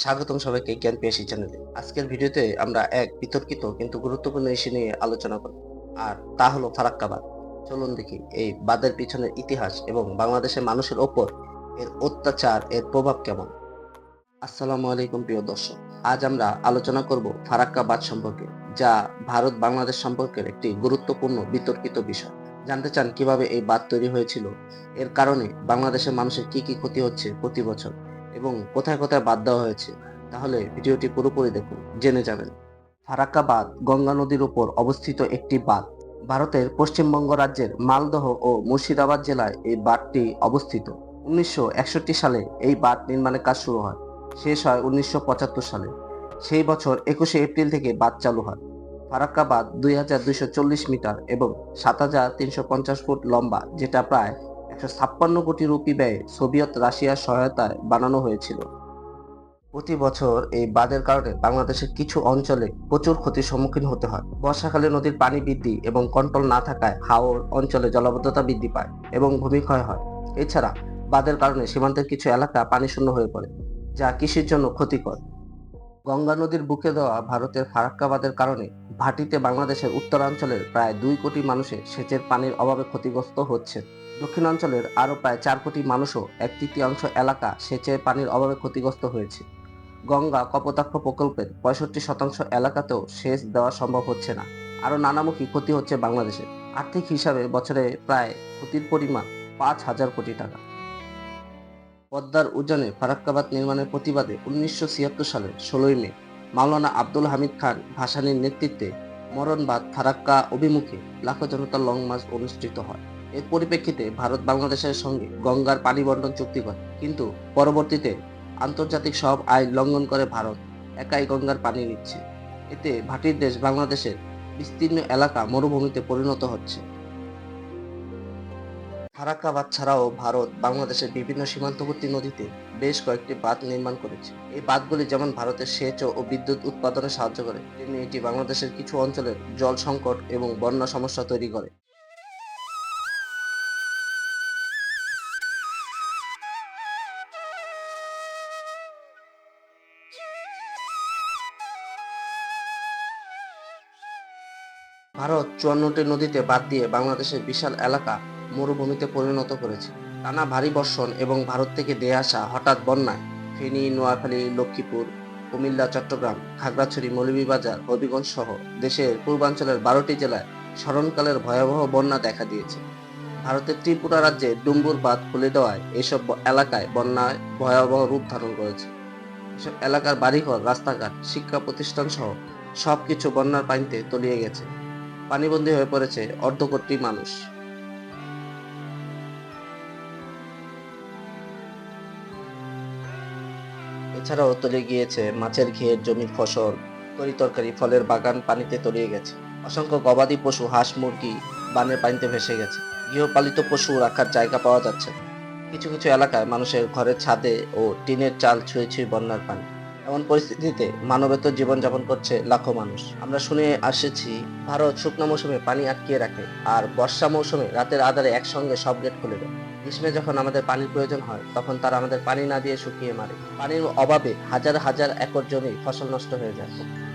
স্বাগতম সবাইকে জ্ঞান পেশি চ্যানেলে। আজকের ভিডিওতে আমরা এক বিতর্কিত কিন্তু গুরুত্বপূর্ণ ইস্যু নিয়ে আলোচনা করব, আর তা হলো ফারাক্কা বাঁধ। চলুন দেখি এই বাঁধের পিছনের ইতিহাস এবং বাংলাদেশের মানুষের ওপর এর অত্যাচার, এর প্রভাব কেমন। আসসালামু আলাইকুম প্রিয় দর্শক, আজ আমরা আলোচনা করব ফারাক্কা বাঁধ সম্পর্কে, যা ভারত বাংলাদেশ সম্পর্কের একটি গুরুত্বপূর্ণ বিতর্কিত বিষয়। জানতে চান কিভাবে এই বাঁধ তৈরি হয়েছিল, এর কারণে বাংলাদেশের মানুষের কি কি ক্ষতি হচ্ছে প্রতি বছর, এবং কোথায় কোথায় বাঁধ দেওয়া হয়েছে, তাহলে ভিডিওটি পুরোপুরি দেখুন, জেনে যাবেন। ফারাক্কা বাঁধ গঙ্গা নদীর উপর অবস্থিত একটি বাঁধ। ভারতের পশ্চিমবঙ্গ রাজ্যের মালদহ ও মুর্শিদাবাদ জেলায় এই বাঁধটি অবস্থিত। 1961 সালে এই বাঁধ নির্মাণের কাজ শুরু হয়, শেষ হয় 1975 সালে। সেই বছর 21শে এপ্রিল থেকে বাঁধ চালু হয়। ফারাক্কা বাঁধ 2240 মিটার এবং 7350 ফুট লম্বা, যেটা প্রায় 156 কোটি রুপি ব্যয়ে সোভিয়েত রাশিয়ার সহায়তায় বানানো হয়েছিল। প্রতি বছর এই বাঁধের কারণে বাংলাদেশের কিছু অঞ্চলে প্রচুর ক্ষতির সম্মুখীন হতে হয়। বর্ষাকালে নদীর পানি বৃদ্ধি এবং কন্ট্রোল না থাকায় হাওর অঞ্চলে জলাবদ্ধতা বৃদ্ধি পায় এবং ভূমিক্ষয় হয়। এছাড়া বাঁধের কারণে সীমান্তের কিছু এলাকা পানিশূন্য হয়ে পড়ে, যা কৃষির জন্য ক্ষতিকর। গঙ্গা নদীর বুকে দেওয়া ভারতের ফারাক্কা বাঁধের কারণে ভাটিতে বাংলাদেশের উত্তরাঞ্চলের প্রায় 2 কোটি মানুষের সেচের পানির অভাবে ক্ষতিগ্রস্ত হচ্ছে। দক্ষিণাঞ্চলের আরও প্রায় 4 কোটি মানুষও 1/3 এলাকা সেচের পানির অভাবে ক্ষতিগ্রস্ত হয়েছে। গঙ্গা কপোতাক্ষ প্রকল্পের 65% এলাকাতেও সেচ দেওয়া সম্ভব হচ্ছে না। আরও নানামুখী ক্ষতি হচ্ছে বাংলাদেশে। আর্থিক হিসাবে বছরে প্রায় ক্ষতির পরিমাণ 5,000 কোটি টাকা। পদ্মার উজানে ফারাক্কা বাঁধ নির্মাণের প্রতিবাদে 1976 সালের 16ই মে মাওলানা আব্দুল হামিদ খান ভাসানীর নেতৃত্বে মরণবাদ ফারাক্কা অভিমুখে লাখো জনতার লং মার্চ অনুষ্ঠিত হয়। এর পরিপ্রেক্ষিতে ভারত বাংলাদেশের সঙ্গে গঙ্গার পানি বন্টন চুক্তি করে, কিন্তু পরবর্তীতে আন্তর্জাতিক সব আইন লঙ্ঘন করে ভারত একাই গঙ্গার পানি নিচ্ছে। এতে ভাটির দেশ বাংলাদেশের বিস্তীর্ণ এলাকা মরুভূমিতে পরিণত হচ্ছে। ফারাক্কা বাঁধ ছাড়াও ভারত বাংলাদেশের বিভিন্ন সীমান্তবর্তী নদীতে বেশ কয়েকটি বাঁধ নির্মাণ করেছে। এই বাঁধগুলি যেমন ভারতের সেচ ও বিদ্যুৎ উৎপাদনে সাহায্য করে, তেমনি এটি বাংলাদেশের কিছু অঞ্চলের জল সংকট এবং বন্যা সমস্যা তৈরি করে। ভারত 54টি নদীতে বাঁধ দিয়ে বাংলাদেশের বিশাল এলাকা মরুভূমিতে পরিণত করেছে। টানা ভারী বর্ষণ এবং ভারত থেকে ধেয়ে আসা হঠাৎ বন্যায় ফেনী, নোয়াখালী, লক্ষ্মীপুর, কুমিল্লা, চট্টগ্রাম, খাগড়াছড়ি, মৌলভীবাজার, হবিগঞ্জ সহ দেশের পূর্বাঞ্চলের 12টি জেলায় স্মরণকালের ভয়াবহ বন্যা দেখা দিয়েছে। ভারতের ত্রিপুরা রাজ্যে ডুম্বুর বাঁধ খুলে দেওয়ায় এসব এলাকায় বন্যায় ভয়াবহ রূপ ধারণ করেছে। এসব এলাকার বাড়িঘর, রাস্তাঘাট, শিক্ষা প্রতিষ্ঠান সহ সবকিছু বন্যার পানিতে তলিয়ে গেছে। পানিবন্দী হয়ে পড়েছে অর্ধকোটি মানুষ। এছাড়াও তলিয়ে গিয়েছে মাছের ঘের, জমির ফসল, তরিতরকারি, ফলের বাগান পানিতে তলিয়ে গেছে। অসংখ্য গবাদি পশু, হাঁস মুরগি বানের পানিতে ভেসে গেছে। গৃহপালিত পশু রাখার জায়গা পাওয়া যাচ্ছে না। কিছু কিছু এলাকায় মানুষের ঘরের ছাদে ও টিনের চাল ছুঁয়ে ছুঁয়ে বন্যার পানি। এমন পরিস্থিতিতে মানবেতর জীবনযাপন করছে লাখো মানুষ। আমরা শুনে আসেছি, ভারত শুকনো মৌসুমে পানি আটকিয়ে রাখে, আর বর্ষা মৌসুমে রাতের আধারে একসঙ্গে সব গেট খুলে দেয়। গ্রীষ্মে যখন আমাদের পানির প্রয়োজন হয়, তখন তারা আমাদের পানি না দিয়ে শুকিয়ে মারে। পানির অভাবে হাজার হাজার একর জমি ফসল নষ্ট হয়ে যায়।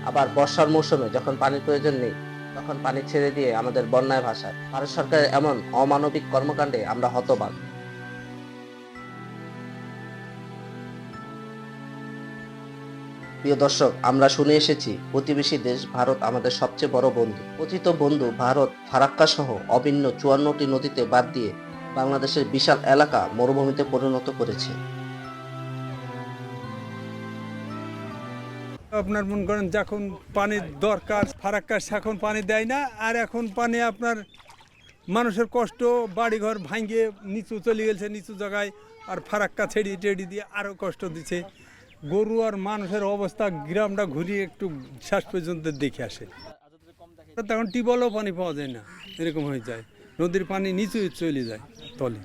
আবার বর্ষার মৌসুমে যখন পানির প্রয়োজন নেই, তখন পানি ছেড়ে দিয়ে আমাদের বন্যায় ভাসায়। ভারত সরকারের এমন অমানবিক কর্মকাণ্ডে আমরা হতবাক। প্রিয় দর্শক, আমরা শুনে এসেছি প্রতিবেশী দেশ ভারত আমাদের সবচেয়ে বড় বন্ধু। কথিত বন্ধু ভারত ফারাক্কা সহ অভিন্ন 54টি নদীতে বাদ দিয়ে বাংলাদেশের বিশাল এলাকা মরুভূমিতে পরিণত করেছে। আপনার মনে করেন যখন পানির দরকার ফারাক্কা এখন পানি দেয় না, আর এখন পানি আপনার মানুষের কষ্ট, বাড়িঘর ভাঙিয়ে নিচু চলে গেছে নিচু জায়গায়, আর ফারাক্কা ছেড়ি টেড়ি দিয়ে আরও কষ্ট দিচ্ছে। গরু আর মানুষের অবস্থা গ্রামটা ঘুরিয়ে একটু শেষ পর্যন্ত দেখে আসে। তখন টিউবওয়েলও পানি পাওয়া যায় না, এরকম হয়ে যায়। নদীর পানি নিচু চলে যায় তলে।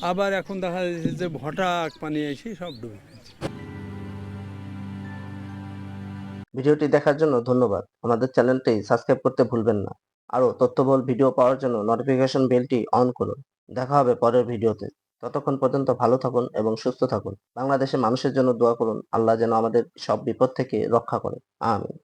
আবার এখন দেখা যাচ্ছে যে হঠাৎ পানি এসে সব ডুবে গেছে। ভিডিওটি দেখার জন্য ধন্যবাদ। আমাদের চ্যানেলটি সাবস্ক্রাইব করতে ভুলবেন না। আরও তথ্যবহুল ভিডিও পাওয়ার জন্য নোটিফিকেশন বেলটি অন করুন। দেখা হবে পরের ভিডিওতে। ততক্ষণ পর্যন্ত ভালো থাকুন এবং সুস্থ থাকুন। বাংলাদেশের মানুষের জন্য দোয়া করুন। আল্লাহ যেন আমাদের সব বিপদ থেকে রক্ষা করেন। আমিন।